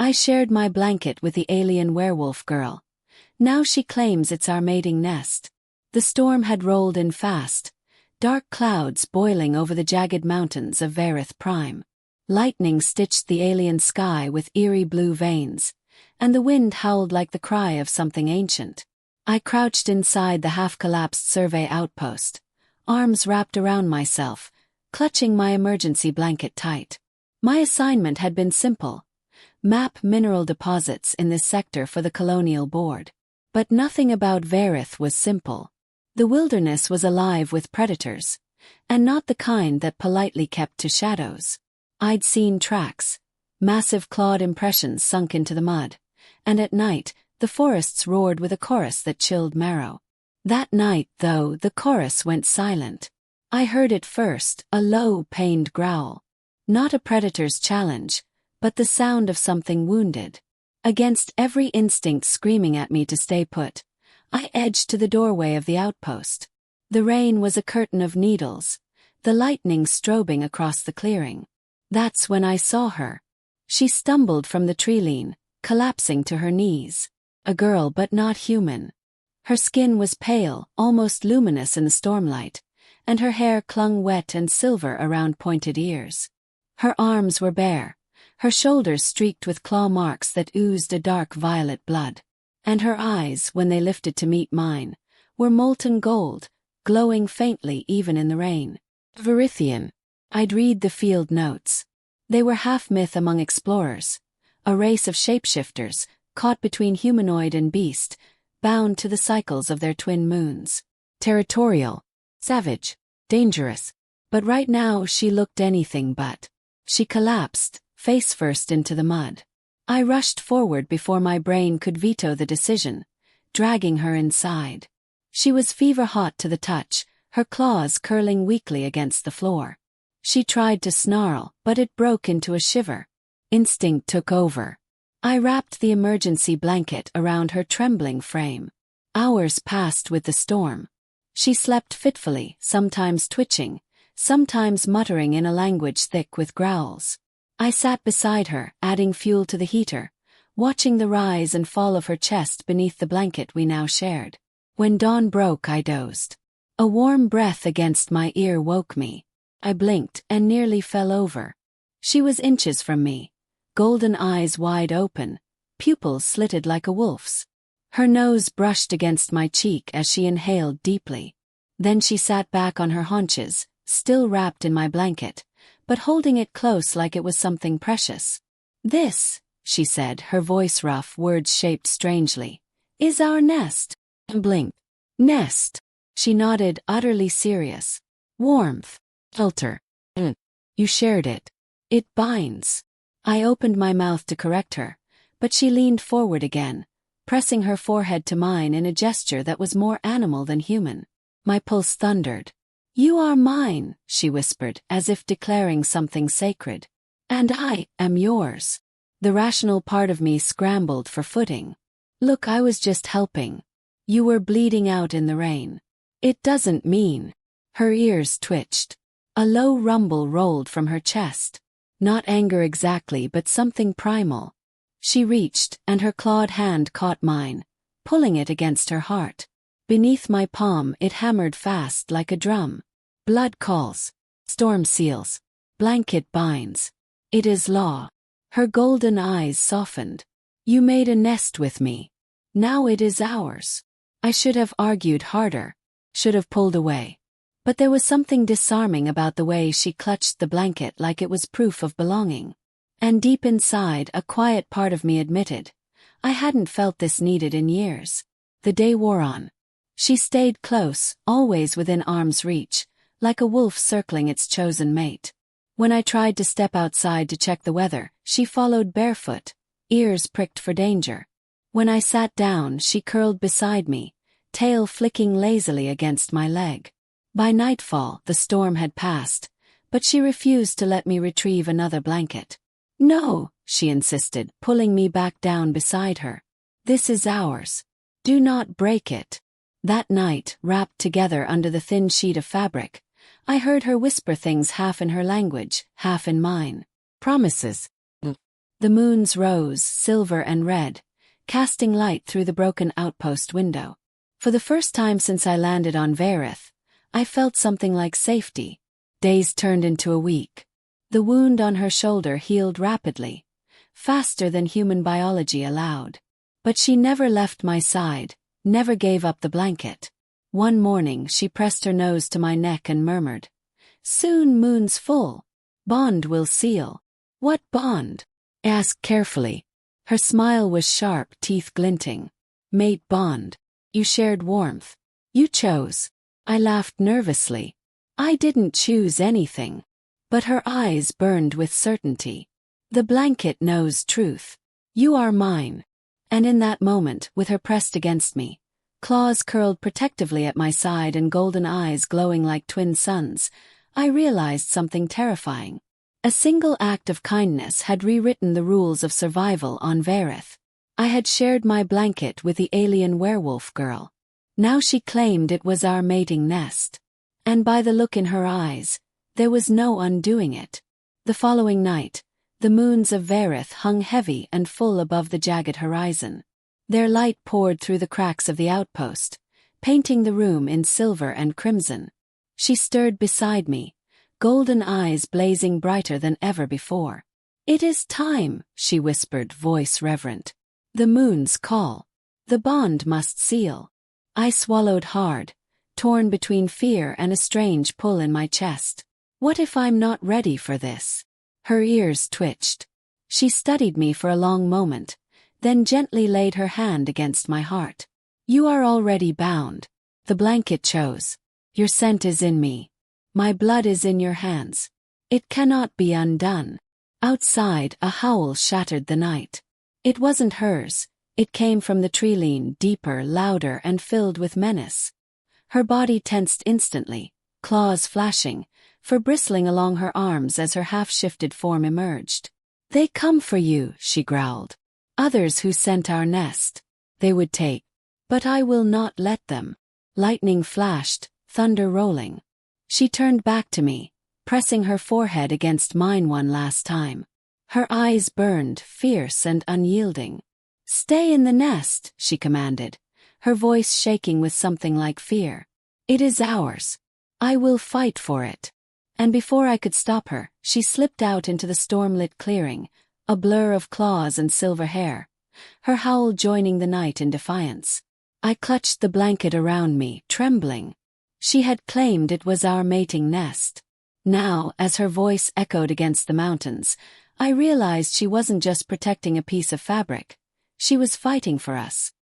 I shared my blanket with the alien werewolf girl. Now she claims it's our mating nest. The storm had rolled in fast, dark clouds boiling over the jagged mountains of Veyrith Prime. Lightning stitched the alien sky with eerie blue veins, and the wind howled like the cry of something ancient. I crouched inside the half-collapsed survey outpost, arms wrapped around myself, clutching my emergency blanket tight. My assignment had been simple: map mineral deposits in this sector for the Colonial Board. But nothing about Veyrith was simple. The wilderness was alive with predators, and not the kind that politely kept to shadows. I'd seen tracks, massive clawed impressions sunk into the mud, and at night, the forests roared with a chorus that chilled marrow. That night, though, the chorus went silent. I heard it first, a low, pained growl. Not a predator's challenge, but the sound of something wounded. Against every instinct screaming at me to stay put, I edged to the doorway of the outpost. The rain was a curtain of needles, the lightning strobing across the clearing. That's when I saw her. She stumbled from the tree-lean, collapsing to her knees. A girl, but not human. Her skin was pale, almost luminous in the stormlight, and her hair clung wet and silver around pointed ears. Her arms were bare, her shoulders streaked with claw marks that oozed a dark violet blood. And her eyes, when they lifted to meet mine, were molten gold, glowing faintly even in the rain. Verithian. I'd read the field notes. They were half-myth among explorers, a race of shapeshifters, caught between humanoid and beast, bound to the cycles of their twin moons. Territorial, savage, dangerous. But right now she looked anything but. She collapsed, face first into the mud. I rushed forward before my brain could veto the decision, dragging her inside. She was fever-hot to the touch, her claws curling weakly against the floor. She tried to snarl, but it broke into a shiver. Instinct took over. I wrapped the emergency blanket around her trembling frame. Hours passed with the storm. She slept fitfully, sometimes twitching, sometimes muttering in a language thick with growls. I sat beside her, adding fuel to the heater, watching the rise and fall of her chest beneath the blanket we now shared. When dawn broke, I dozed. A warm breath against my ear woke me. I blinked and nearly fell over. She was inches from me, golden eyes wide open, pupils slitted like a wolf's. Her nose brushed against my cheek as she inhaled deeply. Then she sat back on her haunches, still wrapped in my blanket, but holding it close like it was something precious. "This," she said, her voice rough, words shaped strangely, "is our nest." I blinked. "Nest." She nodded, utterly serious. "Warmth. Shelter. You shared it. It binds." I opened my mouth to correct her, but she leaned forward again, pressing her forehead to mine in a gesture that was more animal than human. My pulse thundered. "You are mine," she whispered, as if declaring something sacred. "And I am yours." The rational part of me scrambled for footing. "Look, I was just helping. You were bleeding out in the rain." "It doesn't mean." Her ears twitched. A low rumble rolled from her chest. Not anger exactly, but something primal. She reached, and her clawed hand caught mine, pulling it against her heart. Beneath my palm it hammered fast like a drum. "Blood calls. Storm seals. Blanket binds. It is law." Her golden eyes softened. "You made a nest with me. Now it is ours." I should have argued harder, should have pulled away. But there was something disarming about the way she clutched the blanket like it was proof of belonging. And deep inside, a quiet part of me admitted, I hadn't felt this needed in years. The day wore on. She stayed close, always within arm's reach, like a wolf circling its chosen mate. When I tried to step outside to check the weather, she followed barefoot, ears pricked for danger. When I sat down, she curled beside me, tail flicking lazily against my leg. By nightfall, the storm had passed, but she refused to let me retrieve another blanket. "No," she insisted, pulling me back down beside her. "This is ours. Do not break it." That night, wrapped together under the thin sheet of fabric, I heard her whisper things half in her language, half in mine. "Promises." The moons rose, silver and red, casting light through the broken outpost window. For the first time since I landed on Veyrith, I felt something like safety. Days turned into a week. The wound on her shoulder healed rapidly, faster than human biology allowed. But she never left my side, never gave up the blanket. One morning she pressed her nose to my neck and murmured, "Soon moon's full. Bond will seal." "What bond?" I asked carefully. Her smile was sharp, teeth glinting. "Mate bond. You shared warmth. You chose." I laughed nervously. I didn't choose anything. But her eyes burned with certainty. "The blanket knows truth. You are mine." And in that moment, with her pressed against me, claws curled protectively at my side and golden eyes glowing like twin suns, I realized something terrifying. A single act of kindness had rewritten the rules of survival on Veyrith. I had shared my blanket with the alien werewolf girl. Now she claimed it was our mating nest. And by the look in her eyes, there was no undoing it. The following night, the moons of Veyrith hung heavy and full above the jagged horizon. Their light poured through the cracks of the outpost, painting the room in silver and crimson. She stirred beside me, golden eyes blazing brighter than ever before. "It is time," she whispered, voice reverent. "The moons call. The bond must seal." I swallowed hard, torn between fear and a strange pull in my chest. What if I'm not ready for this? Her ears twitched. She studied me for a long moment, then gently laid her hand against my heart. "You are already bound." The blanket chose. "Your scent is in me. My blood is in your hands. It cannot be undone." Outside, a howl shattered the night. It wasn't hers. It came from the tree-line, deeper, louder, and filled with menace. Her body tensed instantly, claws flashing, fur bristling along her arms as her half-shifted form emerged. "They come for you," she growled. "Others who scent our nest. They would take. But I will not let them." Lightning flashed, thunder rolling. She turned back to me, pressing her forehead against mine one last time. Her eyes burned, fierce and unyielding. "Stay in the nest," she commanded, her voice shaking with something like fear. "It is ours. I will fight for it." And before I could stop her, she slipped out into the storm-lit clearing, a blur of claws and silver hair, her howl joining the night in defiance. I clutched the blanket around me, trembling. She had claimed it was our mating nest. Now, as her voice echoed against the mountains, I realized she wasn't just protecting a piece of fabric. She was fighting for us.